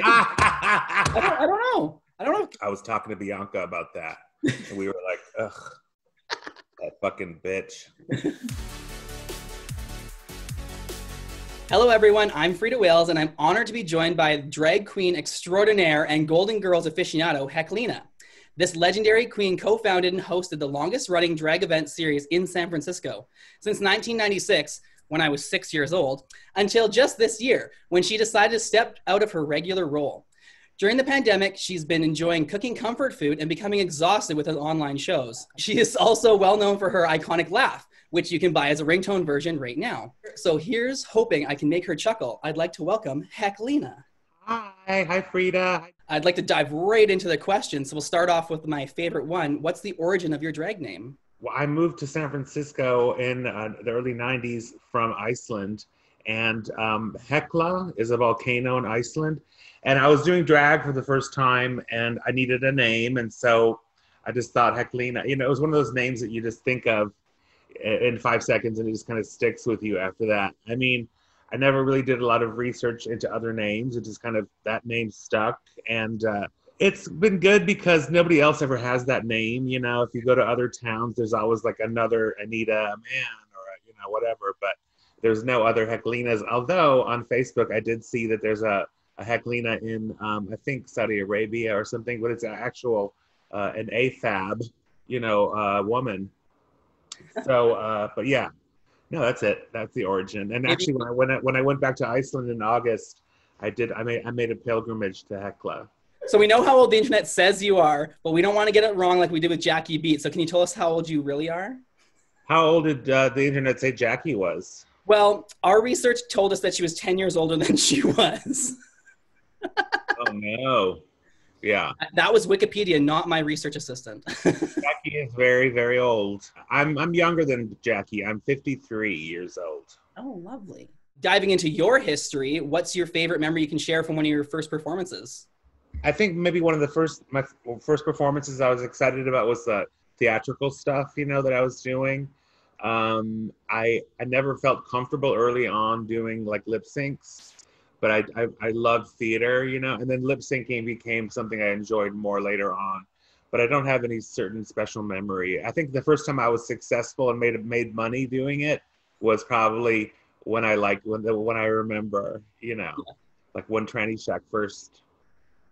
I don't know. I was talking to Bianca about that, and we were like, ugh, that fucking bitch. Hello, everyone. I'm Freida Wales, and I'm honored to be joined by drag queen extraordinaire and Golden Girls aficionado, Heklina. This legendary queen co-founded and hosted the longest-running drag event series in San Francisco since 1996, when I was 6 years old, until just this year, when she decided to step out of her regular role. During the pandemic, she's been enjoying cooking comfort food and becoming exhausted with her online shows. She is also well known for her iconic laugh, which you can buy as a ringtone version right now. So here's hoping I can make her chuckle. I'd like to welcome Heklina. Hi Freida. I'd like to dive right into the questions. So we'll start off with my favorite one. What's the origin of your drag name? Well, I moved to San Francisco in the early 90s from Iceland, and Hekla is a volcano in Iceland. And I was doing drag for the first time, and I needed a name, and so I just thought Heklina. You know, it was one of those names that you just think of in 5 seconds, and it just kind of sticks with you after that. I mean, I never really did a lot of research into other names. It just kind of, that name stuck, and it's been good because nobody else ever has that name. You know, if you go to other towns, there's always like another Anita Man or whatever, but there's no other Heklinas. Although on Facebook, I did see that there's a Heklina in, I think, Saudi Arabia or something, but it's an actual, an AFAB, woman. So, but yeah, no, that's it. That's the origin. And actually, when I went back to Iceland in August, I made a pilgrimage to Hekla. So we know how old the internet says you are, but we don't want to get it wrong like we did with Jackie Beat. So can you tell us how old you really are? How old did the internet say Jackie was? Well, our research told us that she was 10 years older than she was. Oh, no. Yeah. That was Wikipedia, not my research assistant. Jackie is very, very old. I'm younger than Jackie. I'm 53 years old. Oh, lovely. Diving into your history, what's your favorite memory you can share from one of your first performances? I think maybe one of my first performances I was excited about was the theatrical stuff, that I was doing. I never felt comfortable early on doing like lip syncs, but I loved theater, and then lip syncing became something I enjoyed more later on. But I don't have any certain special memory. I think the first time I was successful and made money doing it was probably when I remember, like when Tranny Shack first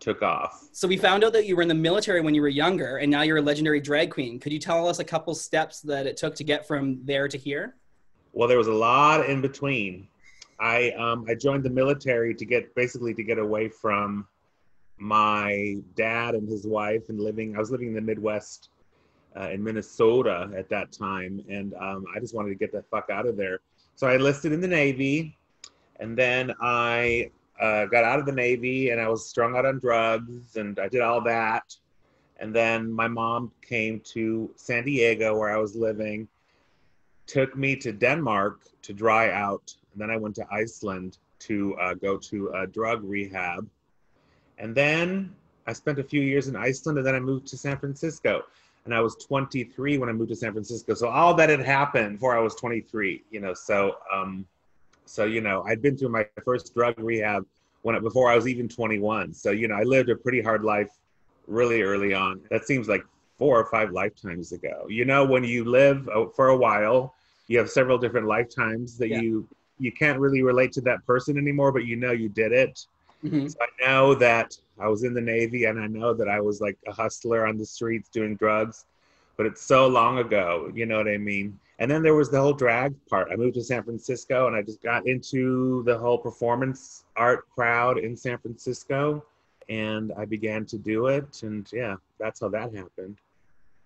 took off. So we found out that you were in the military when you were younger, and now you're a legendary drag queen. Could you tell us a couple steps that it took to get from there to here? Well, there was a lot in between. I joined the military to get away from my dad and his wife and I was living in the Midwest in Minnesota at that time, and I just wanted to get the fuck out of there. So I enlisted in the Navy, and then I got out of the Navy, and I was strung out on drugs, and I did all that. And then my mom came to San Diego, where I was living, took me to Denmark to dry out. And then I went to Iceland to go to drug rehab. And then I spent a few years in Iceland, and then I moved to San Francisco. And I was 23 when I moved to San Francisco. So all that had happened before I was 23, So I'd been through my first drug rehab before I was even 21. So, I lived a pretty hard life really early on. That seems like 4 or 5 lifetimes ago. When you live for a while, you have several different lifetimes that you can't really relate to that person anymore, but you did it. Mm-hmm. So I know that I was in the Navy, and I know that I was like a hustler on the streets doing drugs, but it's so long ago, you know what I mean? And then there was the whole drag part. I moved to San Francisco, and I just got into the whole performance art crowd in San Francisco, and I began to do it. And yeah, that's how that happened.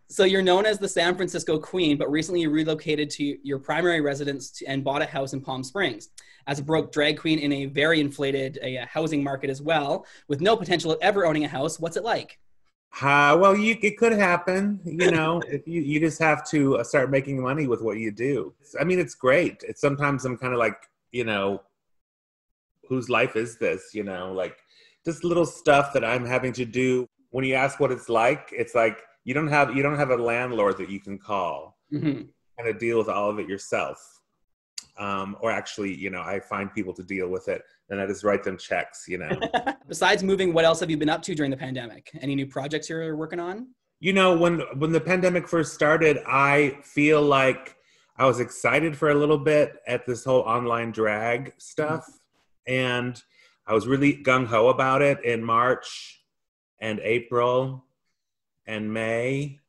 So you're known as the San Francisco Queen, but recently you relocated to your primary residence and bought a house in Palm Springs. As a broke drag queen in a very inflated housing market as well, with no potential of ever owning a house, what's it like? Well, it could happen, if you just have to start making money with what you do. I mean, it's great. Sometimes I'm kind of like, whose life is this? Like this little stuff that I'm having to do. When you ask what it's like you don't have a landlord that you can call. Mm-hmm. And to deal with all of it yourself. or actually, you know, I find people to deal with it, and I just write them checks, you know. Besides moving, what else have you been up to during the pandemic? Any new projects you're working on? You know, when the pandemic first started, I feel like I was excited for a little bit at this whole online drag stuff, and I was really gung-ho about it in March and April and May.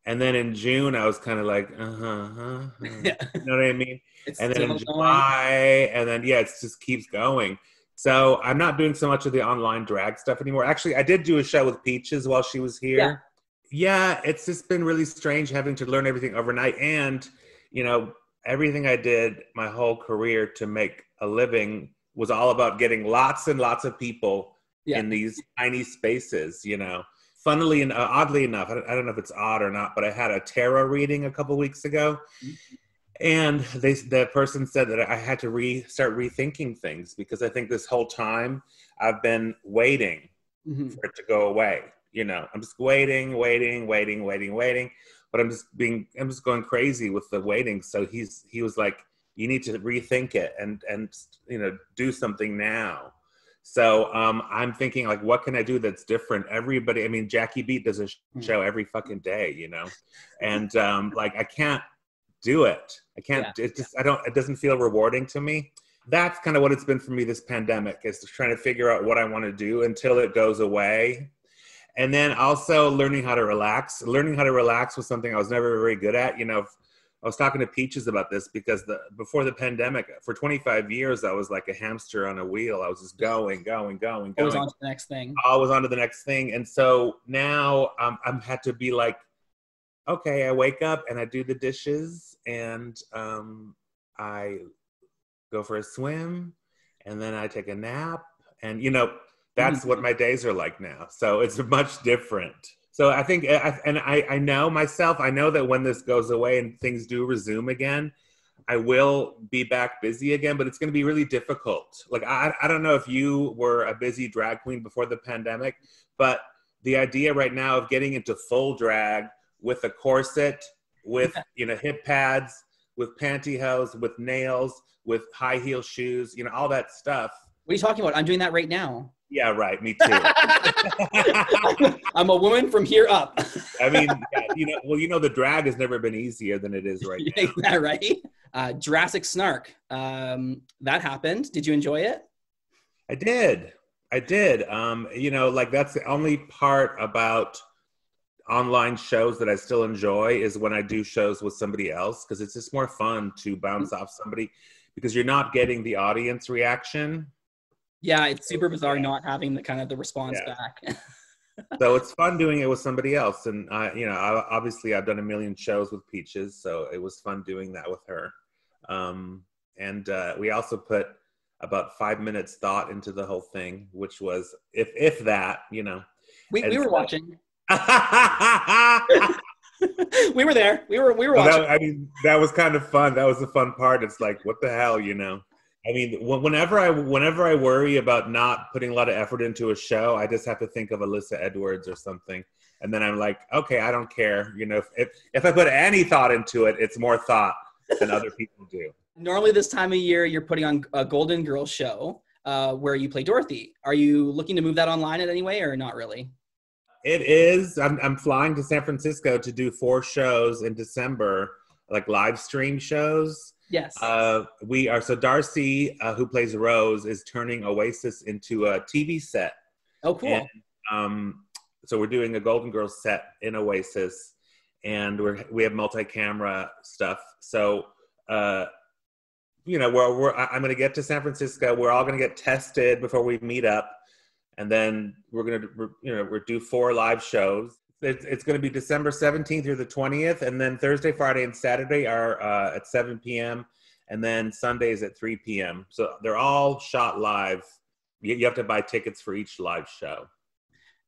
And then in June, I was kind of like, Yeah. you know what I mean? It's And then still in going. July, and then, yeah, it just keeps going. So I'm not doing so much of the online drag stuff anymore. Actually, I did do a show with Peaches while she was Yeah. here. Yeah, it's just been really strange having to learn everything overnight. And, you know, everything I did my whole career to make a living was all about getting lots and lots of people Yeah. in these tiny spaces, you know. Funnily and oddly enough, I don't know if it's odd or not, but I had a tarot reading a couple weeks ago, and the person said that I had to start rethinking things, because I think this whole time I've been waiting for it to go away. You know, I'm just waiting, but I'm just going crazy with the waiting. So he was like, you need to rethink it and you know, do something now. So I'm thinking, like, what can I do that's different? Everybody, I mean, Jackie Beat does a show every fucking day, you know, and like, I can't do it. I can't. Yeah. It just, I don't. It doesn't feel rewarding to me. That's kind of what it's been for me this pandemic, is trying to figure out what I want to do until it goes away. And then also learning how to relax. Learning how to relax was something I was never very good at. You know, I was talking to Peaches about this, because before the pandemic, for 25 years, I was like a hamster on a wheel. I was just going. Always on to the next thing. Always on to the next thing. And so now I'm had to be like, okay, I wake up and I do the dishes, and I go for a swim, and then I take a nap. And, you know, that's what my days are like now. So it's much different. So I think, I know myself, I know that when this goes away and things do resume again, I will be back busy again, but it's going to be really difficult. Like, I don't know if you were a busy drag queen before the pandemic, but the idea right now of getting into full drag with a corset, with, you know, hip pads, with pantyhose, with nails, with high heel shoes, you know, all that stuff. What are you talking about? I'm doing that right now. Yeah, right. Me too. I'm a woman from here up. I mean, yeah, you know, well, you know, the drag has never been easier than it is right now. Is that right? Jurassic Snark. That happened. Did you enjoy it? I did. You know, like, that's the only part about online shows that I still enjoy, is when I do shows with somebody else, because it's just more fun to bounce off somebody, because you're not getting the audience reaction. Yeah, it's super bizarre not having the response back. So it's fun doing it with somebody else. And you know, obviously I've done a million shows with Peaches, so it was fun doing that with her. And we also put about 5 minutes thought into the whole thing, which was, if that, you know. We were watching. We were there. We were watching. I mean, that was kind of fun. That was the fun part. It's like, what the hell, you know? I mean, whenever I worry about not putting a lot of effort into a show, I just have to think of Alyssa Edwards or something, and then I'm like, okay, I don't care. You know, if I put any thought into it, it's more thought than other people do. Normally, this time of year, you're putting on a Golden Girls show where you play Dorothy. Are you looking to move that online in any way, or not really? It is. I'm flying to San Francisco to do 4 shows in December, like live stream shows. Yes. We are. So Darcy, who plays Rose, is turning Oasis into a TV set. Oh, cool. And, so we're doing a Golden Girls set in Oasis, and we have multi-camera stuff. So, you know, I'm going to get to San Francisco. We're all going to get tested before we meet up. And then we're do 4 live shows. It's going to be December 17th through the 20th. And then Thursday, Friday, and Saturday are at 7 p.m. And then Sundays at 3 p.m. So they're all shot live. You have to buy tickets for each live show.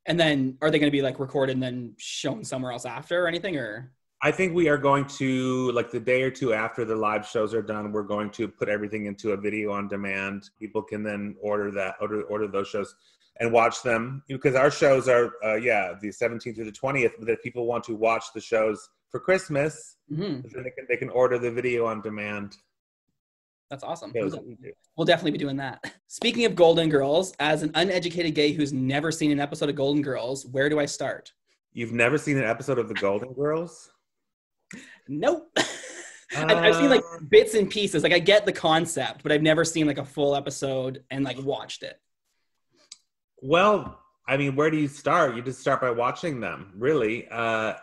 And then are they going to be like recorded and then shown somewhere else after or anything, or? I think we are going to, like, the day or two after the live shows are done, we're going to put everything into a video on demand. People can then order those shows and watch them, because our shows are, the 17th through the 20th. But if people want to watch the shows for Christmas, then they can order the video on demand. That's awesome. Shows that we do. We'll definitely be doing that. Speaking of Golden Girls, as an uneducated gay who's never seen an episode of Golden Girls, where do I start? You've never seen an episode of The Golden Girls? Nope. I've seen like bits and pieces. Like I get the concept, but I've never seen like a full episode and like watched it. Well, I mean, where do you start? You just start by watching them, really. I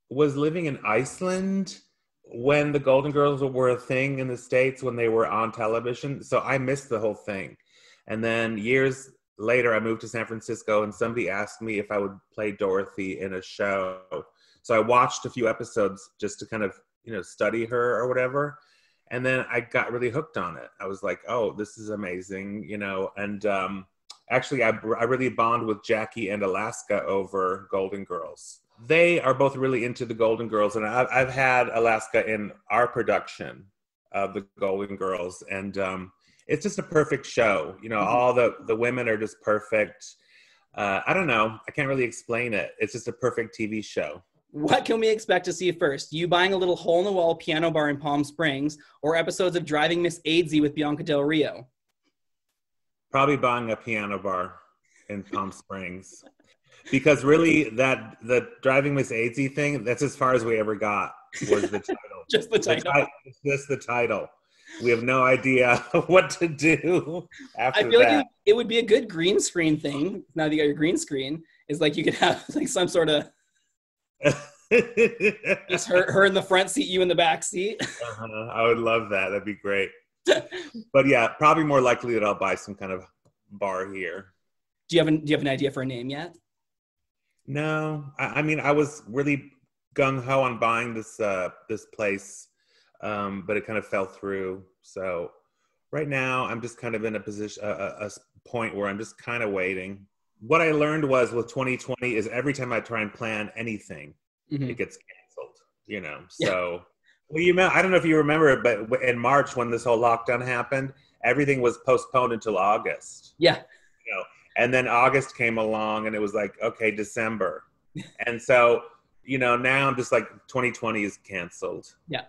was living in Iceland when the Golden Girls were a thing in the States, when they were on television. So I missed the whole thing. And then years later, I moved to San Francisco and somebody asked me if I would play Dorothy in a show. So I watched a few episodes just to kind of, study her or whatever. And then I got really hooked on it. I was like, oh, this is amazing, And actually, I really bond with Jackie and Alaska over Golden Girls. They are both really into the Golden Girls. And I've had Alaska in our production of the Golden Girls. And it's just a perfect show. All the women are just perfect. I don't know. I can't really explain it. It's just a perfect TV show. What can we expect to see first? You buying a little hole-in-the-wall piano bar in Palm Springs, or episodes of Driving Miss Aidsy with Bianca Del Rio? Probably buying a piano bar in Palm Springs. Because really, the Driving Miss Aidsy thing, that's as far as we ever got, was the title. Just the title. Just the title. We have no idea what to do after that. I feel like it would be a good green screen thing, now that you got your green screen, is like you could have like some sort of just her in the front seat, you in the back seat. I would love that. That'd be great. But yeah, probably more likely that I'll buy some kind of bar here. Do you have an idea for a name yet? No, I mean, I was really gung ho on buying this place, but it kind of fell through. So right now, I'm just kind of in a position, a point where I'm just kind of waiting. What I learned was with 2020 is every time I try and plan anything, it gets canceled, So, well, I don't know if you remember it, but in March when this whole lockdown happened, everything was postponed until August. Yeah. And then August came along and it was like, okay, December. And so, now I'm just like 2020 is canceled. Yeah.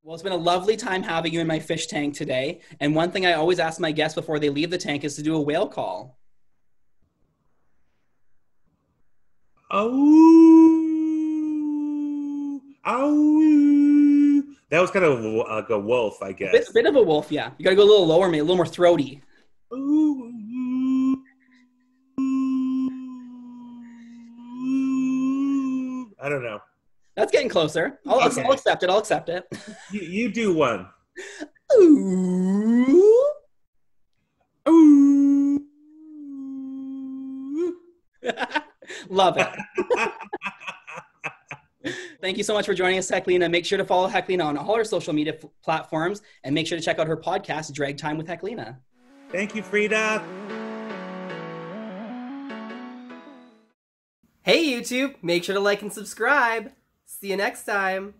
Well, it's been a lovely time having you in my fish tank today. And one thing I always ask my guests before they leave the tank is to do a whale call. Oh, oh. That was kind of like a wolf, I guess. A bit of a wolf, yeah. You got to go a little lower, maybe a little more throaty. I don't know. That's getting closer. I'll accept it. I'll accept it. You do one. Ooh. Ooh. Love it. Thank you so much for joining us, Heklina. Make sure to follow Heklina on all her social media platforms and make sure to check out her podcast, Drag Time with Heklina. Thank you, Freida. Hey, YouTube. Make sure to like and subscribe. See you next time.